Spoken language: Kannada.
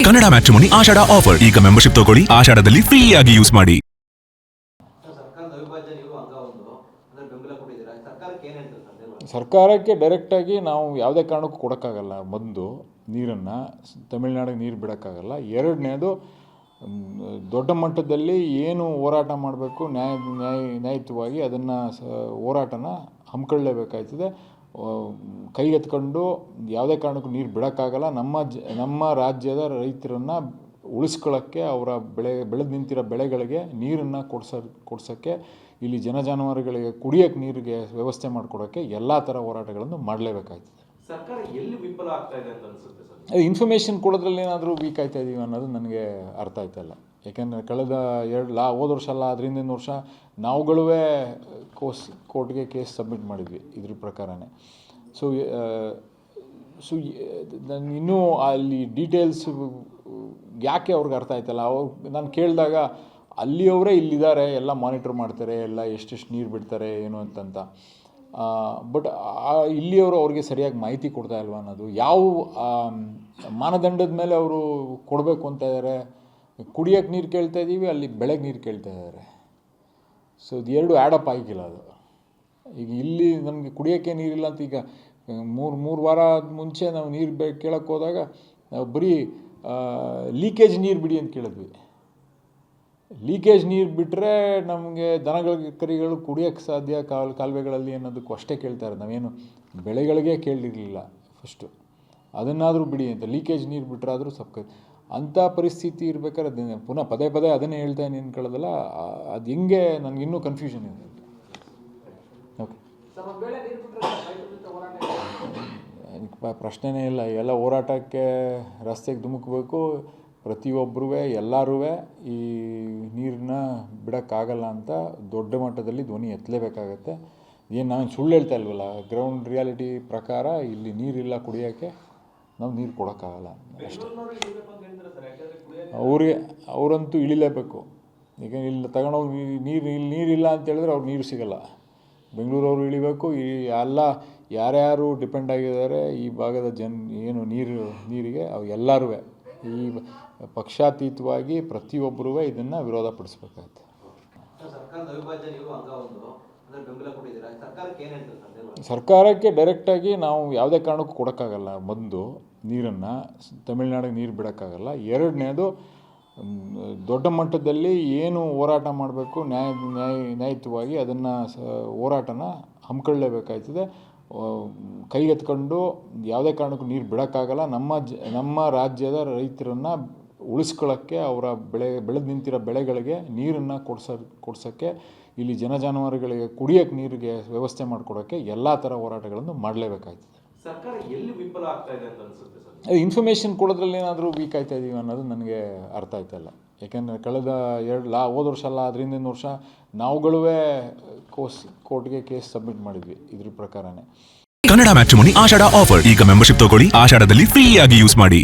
ಕನ್ನಡ ಮ್ಯಾಟ್ರಿಮೋನಿ ಆಷಾಢ ಆಫರ್. ಈಗ ಮೆಂಬರ್ಶಿಪ್ ತಗೊಳ್ಳಿ, ಆಷಾಢದಲ್ಲಿ ಫ್ರೀ ಆಗಿ ಯೂಸ್ ಮಾಡಿ. ಸರ್ಕಾರಕ್ಕೆ ಡೈರೆಕ್ಟಾಗಿ ನಾವು ಯಾವುದೇ ಕಾರಣಕ್ಕೂ ಕೊಡೋಕ್ಕಾಗಲ್ಲ. ಒಂದು ನೀರನ್ನು ತಮಿಳ್ನಾಡಿಗೆ ನೀರು ಬಿಡೋಕ್ಕಾಗಲ್ಲ. ಎರಡನೇದು, ದೊಡ್ಡ ಮಟ್ಟದಲ್ಲಿ ಏನು ಹೋರಾಟ ಮಾಡಬೇಕು ನ್ಯಾಯಯುತವಾಗಿ ಅದನ್ನು ಹೋರಾಟನ ಹಮ್ಮಿಕೊಳ್ಳಲೇಬೇಕಾಯ್ತದೆ. ಕೈಗೆತ್ಕೊಂಡು ಯಾವುದೇ ಕಾರಣಕ್ಕೂ ನೀರು ಬಿಡೋಕ್ಕಾಗಲ್ಲ. ನಮ್ಮ ರಾಜ್ಯದ ರೈತರನ್ನು ಉಳಿಸ್ಕೊಳ್ಳೋಕ್ಕೆ, ಅವರ ಬೆಳೆದು ನಿಂತಿರೋ ಬೆಳೆಗಳಿಗೆ ನೀರನ್ನು ಕೊಡ್ಸೋಕ್ಕೆ, ಇಲ್ಲಿ ಜಾನುವಾರುಗಳಿಗೆ ಕುಡಿಯೋಕ್ಕೆ ನೀರಿಗೆ ವ್ಯವಸ್ಥೆ ಮಾಡಿಕೊಡೋಕ್ಕೆ ಎಲ್ಲ ಥರ ಹೋರಾಟಗಳನ್ನು ಮಾಡಲೇಬೇಕಾಗ್ತದೆ. ಸರ್ಕಾರ ಎಲ್ಲಿ ವಿಫಲ ಆಗ್ತಾ ಇದೆ ಅಂತ ಅನಿಸುತ್ತೆ ಸರ್? ಅದು ಇನ್ಫಾರ್ಮೇಷನ್ ಕೊಡೋದ್ರಲ್ಲಿ ಏನಾದರೂ ವೀಕ್ ಆಯ್ತಾ ಇದೀವಿ ಅನ್ನೋದು ನನಗೆ ಅರ್ಥ ಆಯ್ತಲ್ಲ. ಯಾಕೆಂದರೆ ಕಳೆದ ಹೋದ ವರ್ಷ ಅಲ್ಲ, ಅದರಿಂದ ವರ್ಷ ನಾವುಗಳೇ ಕೋರ್ಟ್ಗೆ ಕೇಸ್ ಸಬ್ಮಿಟ್ ಮಾಡಿದ್ವಿ ಇದ್ರ ಪ್ರಕಾರನೇ. ಸೊ ನಾನು ಇನ್ನೂ ಅಲ್ಲಿ ಡೀಟೇಲ್ಸ್ ಯಾಕೆ ಅವ್ರಿಗೆ ಅರ್ಥ ಆಯ್ತಲ್ಲ. ನಾನು ಕೇಳಿದಾಗ ಅಲ್ಲಿಯವರೇ ಇಲ್ಲಿದ್ದಾರೆ, ಎಲ್ಲ ಮಾನಿಟ್ರ್ ಮಾಡ್ತಾರೆ, ಎಲ್ಲ ಎಷ್ಟೆಷ್ಟು ನೀರು ಬಿಡ್ತಾರೆ ಏನು ಅಂತಂತ. ಬಟ್ ಇಲ್ಲಿಯವರು ಅವ್ರಿಗೆ ಸರಿಯಾಗಿ ಮಾಹಿತಿ ಕೊಡ್ತಾ ಇಲ್ವ ಅನ್ನೋದು, ಯಾವ ಮಾನದಂಡದ ಮೇಲೆ ಅವರು ಕೊಡಬೇಕು ಅಂತ ಇದ್ದಾರೆ. ಕುಡಿಯೋಕ್ಕೆ ನೀರು ಕೇಳ್ತಾ ಇದ್ದೀವಿ, ಅಲ್ಲಿ ಬೆಳೆಗೆ ನೀರು ಕೇಳ್ತಾ ಇದ್ದಾರೆ. ಸೊ ಇದು ಎರಡು ಆ್ಯಡಪ್ ಆಗಿಲ್ಲ ಅದು. ಈಗ ಇಲ್ಲಿ ನಮಗೆ ಕುಡಿಯೋಕ್ಕೆ ನೀರಿಲ್ಲ ಅಂತ ಈಗ ಮೂರು ವಾರ ಮುಂಚೆ ನಾವು ನೀರು ಕೇಳೋಕ್ಕೆ ಹೋದಾಗ ನಾವು ಬರೀ ಲೀಕೇಜ್ ನೀರು ಬಿಡಿ ಅಂತ ಕೇಳಿದ್ವಿ. ಲೀಕೇಜ್ ನೀರು ಬಿಟ್ಟರೆ ನಮಗೆ ದನಗಳಿಗೆ ಕರಿಗಳು ಕುಡಿಯೋಕ್ಕೆ ಸಾಧ್ಯ ಕಾಲುವೆಗಳಲ್ಲಿ ಅನ್ನೋದಕ್ಕೂ ಅಷ್ಟೇ ಕೇಳ್ತಾ ಇರೋದು. ನಾವೇನು ಬೆಳೆಗಳಿಗೆ ಕೇಳಿರಲಿಲ್ಲ ಫಸ್ಟು. ಅದನ್ನಾದರೂ ಬಿಡಿ ಅಂತ, ಲೀಕೇಜ್ ನೀರು ಬಿಟ್ಟರೆ ಆದರೂ ಅಂಥ ಪರಿಸ್ಥಿತಿ ಇರ್ಬೇಕಾದ್ರೆ ಪುನಃ ಪದೇ ಅದನ್ನೇ ಹೇಳ್ತಾ ನಿಂತ್ಕೊಳ್ಳೋದಲ್ಲ. ಅದು ಹೆಂಗೆ ನನಗಿನ್ನೂ ಕನ್ಫ್ಯೂಷನ್ ಇದೆ. ಓಕೆ, ಪ್ರಶ್ನೆನೇ ಇಲ್ಲ. ಎಲ್ಲ ಹೋರಾಟಕ್ಕೆ ರಸ್ತೆಗೆ ಧುಮುಕಬೇಕು. ಪ್ರತಿಯೊಬ್ಬರೂ ಎಲ್ಲರೂ ಈ ನೀರನ್ನ ಬಿಡೋಕ್ಕಾಗಲ್ಲ ಅಂತ ದೊಡ್ಡ ಮಟ್ಟದಲ್ಲಿ ಧ್ವನಿ ಎತ್ತಲೇಬೇಕಾಗತ್ತೆ. ಏನು ನಾನು ಸುಳ್ಳು ಹೇಳ್ತಾ ಇಲ್ವಲ್ಲ, ಗ್ರೌಂಡ್ ರಿಯಾಲಿಟಿ ಪ್ರಕಾರ ಇಲ್ಲಿ ನೀರಿಲ್ಲ, ಕುಡಿಯೋಕ್ಕೆ ನಾವು ನೀರು ಕೊಡೋಕ್ಕಾಗಲ್ಲ ಅಷ್ಟೇ. ಅವರಂತೂ ಇಳಿಲೇಬೇಕು. ಈಗ ಇಲ್ಲಿ ತಗೊಂಡೋಗಿ ನೀರಿಲ್ಲ ಅಂತ ಹೇಳಿದ್ರೆ ಅವ್ರು ನೀರು ಸಿಗೋಲ್ಲ. ಬೆಂಗಳೂರವರು ಇಳಿಬೇಕು. ಎಲ್ಲ ಯಾರ್ಯಾರು ಡಿಪೆಂಡ್ ಆಗಿದ್ದಾರೆ ಈ ಭಾಗದ ಏನು ನೀರಿಗೆ ಅವು ಎಲ್ಲರೂ ಈ ಪಕ್ಷಾತೀತವಾಗಿ ಪ್ರತಿಯೊಬ್ಬರೂ ಇದನ್ನು ವಿರೋಧ ಪಡಿಸ್ಬೇಕಾಗತ್ತೆ. ಸರ್ಕಾರಕ್ಕೆ ಡೈರೆಕ್ಟಾಗಿ ನಾವು ಯಾವುದೇ ಕಾರಣಕ್ಕೂ ಕೊಡೋಕ್ಕಾಗಲ್ಲ. ಒಂದು ನೀರನ್ನು ತಮಿಳ್ನಾಡಿಗೆ ನೀರು ಬಿಡೋಕ್ಕಾಗಲ್ಲ. ಎರಡನೇದು, ದೊಡ್ಡ ಮಟ್ಟದಲ್ಲಿ ಏನು ಹೋರಾಟ ಮಾಡಬೇಕು ನ್ಯಾಯಯುತವಾಗಿ ಅದನ್ನು ಹೋರಾಟನ ಹಮ್ಮಿಕೊಳ್ಳಲೇಬೇಕಾಯ್ತದೆ. ಕೈಗೆತ್ಕೊಂಡು ಯಾವುದೇ ಕಾರಣಕ್ಕೂ ನೀರು ಬಿಡೋಕ್ಕಾಗಲ್ಲ. ನಮ್ಮ ರಾಜ್ಯದ ರೈತರನ್ನು ಉಳಿಸ್ಕೊಳ್ಳೋಕ್ಕೆ, ಅವರ ಬೆಳೆದು ನಿಂತಿರೋ ಬೆಳೆಗಳಿಗೆ ನೀರನ್ನು ಕೊಡ್ಸೋಕ್ಕೆ, ಇಲ್ಲಿ ಜಾನುವಾರುಗಳಿಗೆ ಕುಡಿಯೋಕ್ಕೆ ನೀರಿಗೆ ವ್ಯವಸ್ಥೆ ಮಾಡಿಕೊಡೋಕ್ಕೆ ಎಲ್ಲ ಥರ ಹೋರಾಟಗಳನ್ನು ಮಾಡಲೇಬೇಕಾಗ್ತದೆ. ಸರ್ಕಾರ ಎಲ್ಲಿ ವಿಫಲ ಆಗ್ತಾ ಇದೆ ಅಂತ ಅನಿಸುತ್ತೆ ಸರ್? ಅದು ಇನ್ಫಾರ್ಮೇಷನ್ ಕೊಡೋದ್ರಲ್ಲಿ ಏನಾದರೂ ವೀಕ್ ಆಯ್ತಾ ಇದೀವಿ ಅನ್ನೋದು ನನಗೆ ಅರ್ಥ ಆಯ್ತಲ್ಲ. ಯಾಕೆಂದರೆ ಕಳೆದ ಹೋದ ವರ್ಷ ಅಲ್ಲ, ಅದರಿಂದ ವರ್ಷ ನಾವುಗಳೇ ಕೋರ್ಟ್ಗೆ ಕೇಸ್ ಸಬ್ಮಿಟ್ ಮಾಡಿದ್ವಿ ಇದ್ರ ಪ್ರಕಾರನೇ. ಕನ್ನಡ ಮ್ಯಾಟ್ರಿಮೋನಿ ಆಷಾಢ ಆಫರ್. ಈಗ ಮೆಂಬರ್ಶಿಪ್ ತಗೊಳ್ಳಿ, ಆಷಾಢದಲ್ಲಿ ಫ್ರೀ ಆಗಿ ಯೂಸ್ ಮಾಡಿ.